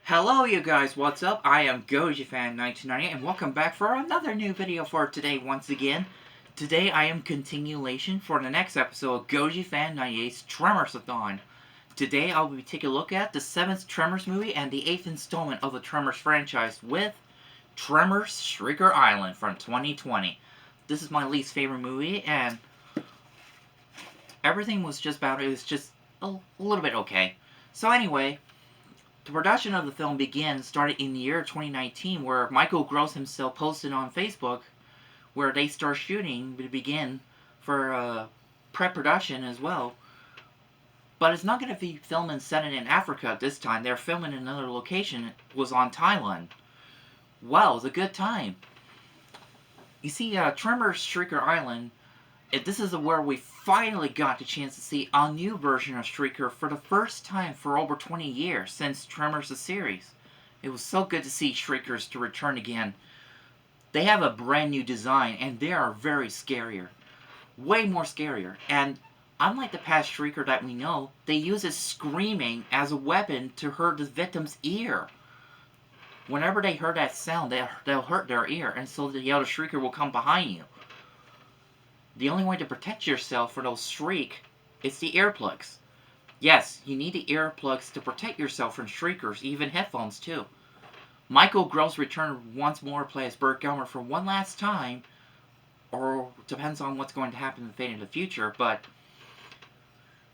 Hello you guys, what's up? I am GojiFan98's and welcome back for another new video for today once again. Today I am continuation for the next episode of GojiFan98's Tremors-A-Thon. Today I'll be taking a look at the 7th Tremors movie and the 8th installment of the Tremors franchise with Tremors Shrieker Island from 2020. This is my least favorite movie and everything was just about it was just a little bit okay. So anyway, the production of the film started in the year 2019, where Michael Gross himself posted on Facebook where they start shooting to begin for pre-production as well. But it's not going to be filmed and set in Africa this time. They're filming in another location. It was on Thailand. Wow, it was a good time. You see, Tremors Shrieker Island, this is where we finally got the chance to see a new version of Shrieker for the first time for over 20 years since Tremors the series. It was so good to see Shriekers to return again. They have a brand new design and they are very scarier. Way more scarier. And unlike the past Shrieker that we know, they use screaming as a weapon to hurt the victim's ear. Whenever they hear that sound, they'll hurt their ear, and so the other Shrieker will come behind you. The only way to protect yourself for those shriek is the earplugs. Yes, you need the earplugs to protect yourself from shriekers, even headphones too. Michael Gross returned once more to play as Burt Gummer for one last time, or depends on what's going to happen in the fate of the future, but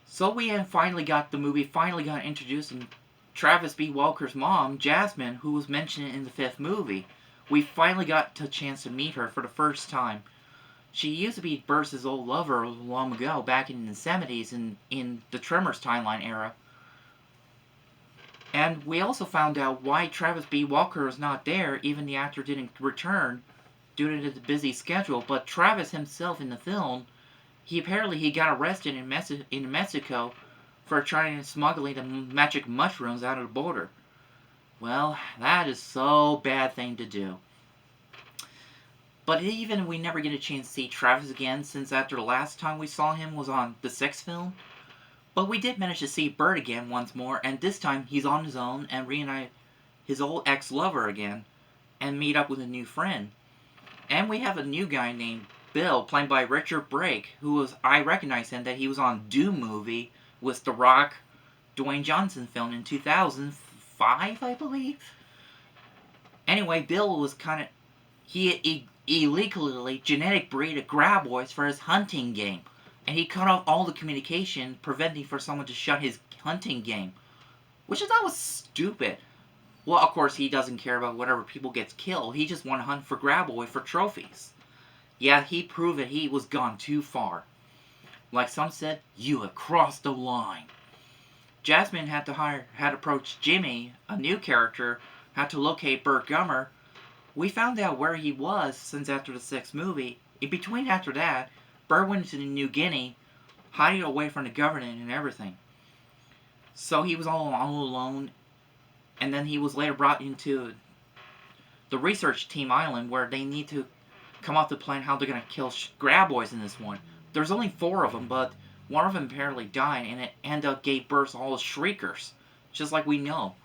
so we finally got introduced, and Travis B. Walker's mom, Jasmine, who was mentioned in the 5th movie. We finally got a chance to meet her for the first time. She used to be Burt's old lover long ago, back in the 70s, in the Tremors timeline era. And we also found out why Travis B. Walker was not there, even the actor didn't return, due to the busy schedule. But Travis himself in the film, he got arrested in Mexico for trying to smuggle the magic mushrooms out of the border. Well, that is so bad thing to do. But even we never get a chance to see Travis again, since after the last time we saw him was on the 6th film. But we did manage to see Burt again once more, and this time he's on his own and reunite his old ex-lover again, and meet up with a new friend. And we have a new guy named Bill, played by Richard Brake, I recognize him that he was on Doom movie with The Rock, Dwayne Johnson film in 2005, I believe. Anyway, Bill was he illegally genetic breeded graboids for his hunting game, and he cut off all the communication, preventing for someone to shut his hunting game, which I thought was stupid. Well, of course, he doesn't care about whatever people gets killed. He just want to hunt for graboid for trophies. Yeah, he proved that he was gone too far. Like some said, you have crossed the line. Jasmine had approached Jimmy, a new character, had to locate Burt Gummer. We found out where he was since after the 6th movie. In between after that, Burt went to New Guinea, hiding away from the government and everything. So he was all alone, and then he was later brought into the research team island, where they need to come up to plan how they're going to kill graboids in this one. There's only 4 of them, but one of them apparently died, and it ended up gave birth to all the Shriekers, just like we know.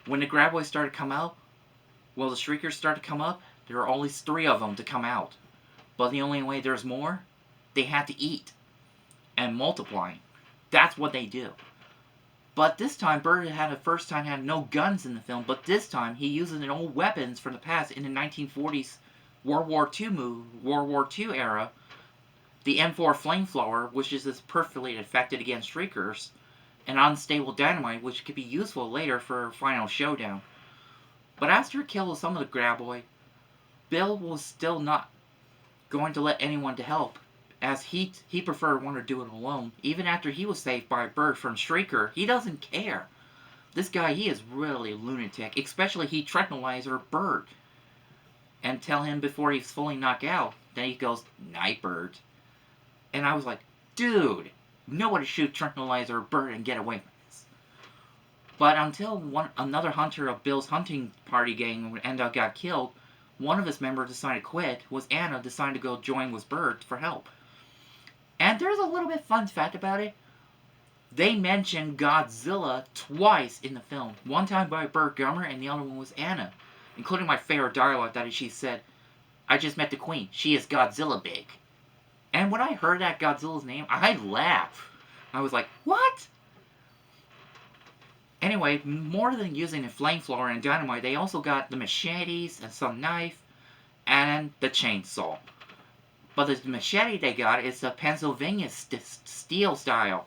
When the graboids started to come out, well, the Shriekers started to come up, there were only 3 of them to come out. But the only way there's more, they had to eat and multiply. That's what they do. But this time, Burt had no guns in the film, but this time he uses an old weapons from the past in the 1940s World War II era, the M4 flamethrower, which is perfectly effective against Shriekers, and unstable dynamite, which could be useful later for a final showdown. But after killing some of the graboid, Bill was still not going to let anyone to help, as he preferred to do it alone. Even after he was saved by Burt from Shrieker, he doesn't care. This guy, he is really a lunatic, especially he tranquilized Burt and tell him before he's fully knocked out. Then he goes, "Night, Burt." And I was like, dude, nobody should tranquilize Burt and get away from this. But until another hunter of Bill's hunting party gang got killed, one of his members decided to quit, was Anna decided to go join with Burt for help. And there's a little bit fun fact about it. They mentioned Godzilla twice in the film. One time by Burt Gummer and the other one was Anna. Including my favorite dialogue that she said, "I just met the queen. She is Godzilla big." And when I heard that Godzilla's name, I laughed. I was like, what? Anyway, more than using a flamethrower and dynamite, they also got the machetes and some knife and the chainsaw. But the machete they got is the Pennsylvania steel style,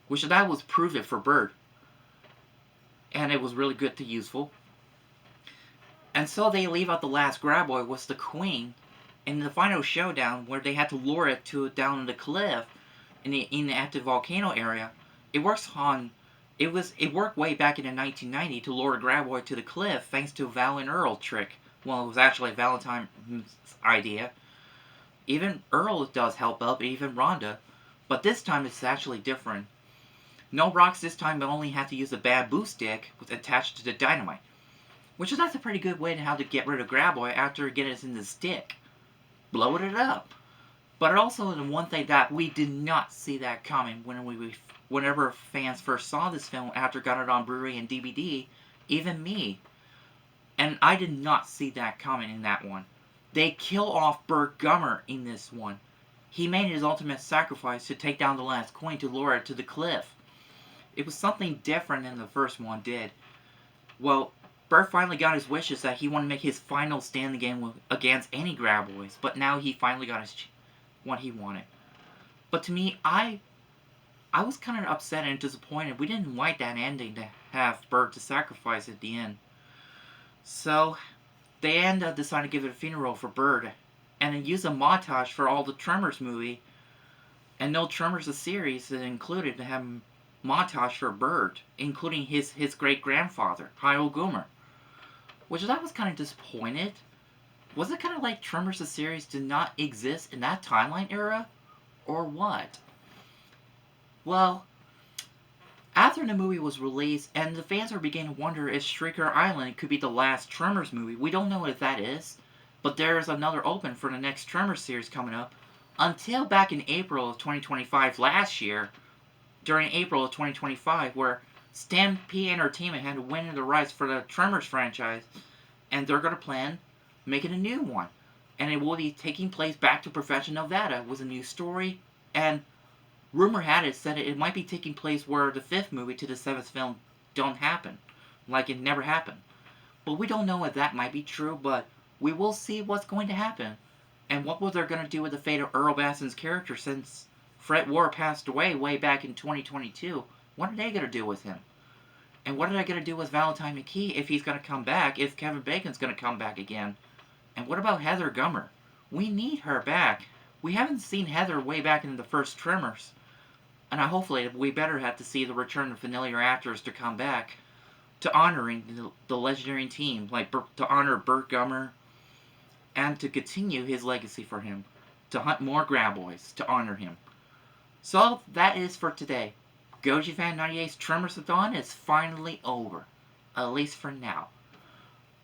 which that was proven for Burt. And it was really good to useful. And so they leave out the last graboid was the queen in the final showdown where they had to lure it down the cliff in the active volcano area. It worked way back in the 1990 to lure a graboid to the cliff thanks to a Val and Earl trick. Well, it was actually Valentine's idea. Even Earl does help out, even Rhonda. But this time it's actually different. No rocks this time, but only had to use a bamboo stick attached to the dynamite. Which is that's a pretty good way to how to get rid of Graboid after getting it in the stick. Blowing it up. But also the one thing that we did not see that coming whenever fans first saw this film after got it on Blu-ray and DVD, even me. And I did not see that coming in that one. They kill off Burt Gummer in this one. He made his ultimate sacrifice to take down the last coin to lure it to the cliff. It was something different than the first one did. Well, Burt finally got his wishes that he wanted to make his final stand again against any Graboids, but now he finally got what he wanted. But to me, I was kind of upset and disappointed. We didn't like that ending to have Burt to sacrifice at the end. So, they end up deciding to give it a funeral for Burt, and then use a montage for all the Tremors movie, and no Tremors the series that included to have a montage for Burt, including his great-grandfather, Burt Gummer. Which I was kind of disappointed. Was it kind of like Tremors the series did not exist in that timeline era? Or what? Well, after the movie was released, and the fans are beginning to wonder if Shrieker Island could be the last Tremors movie. We don't know if that is, but there's another open for the next Tremors series coming up. Until back in April of 2025 last year, during April of 2025, where Stampede Entertainment had to win the rights for the Tremors franchise, and they're going to plan making a new one. And it will be taking place back to Professor Nevada with a new story, and rumor had it said it might be taking place where the 5th movie to the 7th film don't happen. Like it never happened. But we don't know if that might be true, but we will see what's going to happen. And what they're going to do with the fate of Earl Basson's character since Fred Ward passed away way back in 2022. What are they going to do with him? And what are they going to do with Valentine McKee if he's going to come back, if Kevin Bacon's going to come back again? And what about Heather Gummer? We need her back. We haven't seen Heather way back in the first Tremors. And hopefully we better have to see the return of familiar actors to come back to honoring the legendary team, like to honor Burt Gummer, and to continue his legacy for him, to hunt more Graboids, to honor him. So that is for today. GojiFan98's Tremors-A-Thon is finally over. At least for now.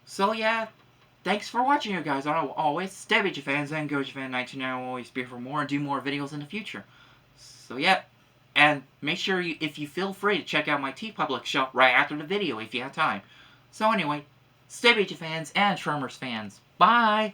So yeah, thanks for watching, you guys. Always stay with your fans, and GojiFan98 will always be here for more and do more videos in the future. So yeah, and make sure if you feel free to check out my TeePublic shop right after the video if you have time. So anyway, stay with your fans and Tremors fans. Bye!